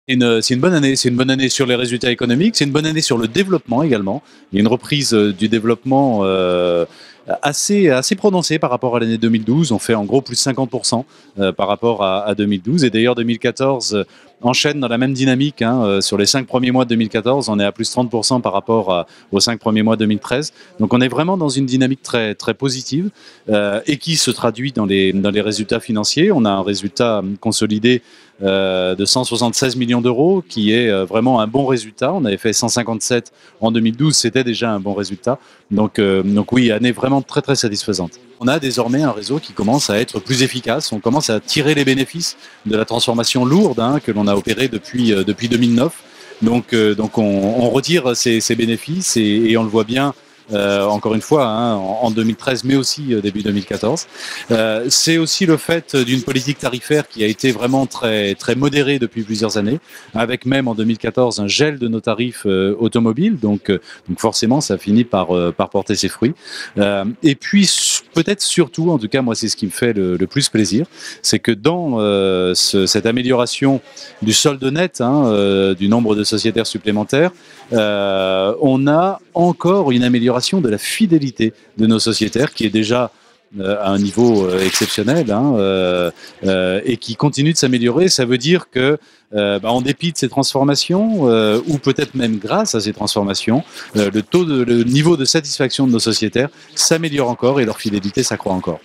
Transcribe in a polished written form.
C'est une bonne année. C'est une bonne année sur les résultats économiques. C'est une bonne année sur le développement également. Il y a une reprise du développement assez prononcée par rapport à l'année 2012. On fait en gros plus de 50% par rapport à 2012. Et d'ailleurs 2014 enchaîne dans la même dynamique, hein. Sur les 5 premiers mois de 2014, on est à plus de 30% par rapport aux 5 premiers mois de 2013. Donc on est vraiment dans une dynamique très, très positive et qui se traduit dans les résultats financiers. On a un résultat consolidé de 176 millions d'euros, qui est vraiment un bon résultat. On avait fait 157 en 2012, c'était déjà un bon résultat. Donc oui, année vraiment très très satisfaisante. On a désormais un réseau qui commence à être plus efficace. On commence à tirer les bénéfices de la transformation lourde, hein, que l'on a opérée depuis 2009. Donc on retire ces bénéfices et on le voit bien. Encore une fois, hein, en 2013, mais aussi début 2014. C'est aussi le fait d'une politique tarifaire qui a été vraiment très, très modérée depuis plusieurs années, avec même en 2014 un gel de nos tarifs automobiles. Donc forcément, ça finit par porter ses fruits. Et puis peut-être surtout, en tout cas moi c'est ce qui me fait le plus plaisir, c'est que dans cette amélioration du solde net, hein, du nombre de sociétaires supplémentaires, on a encore une amélioration de la fidélité de nos sociétaires qui est déjà à un niveau exceptionnel, hein, et qui continue de s'améliorer. Ça veut dire que, en dépit de ces transformations, ou peut-être même grâce à ces transformations, le niveau de satisfaction de nos sociétaires s'améliore encore et leur fidélité s'accroît encore.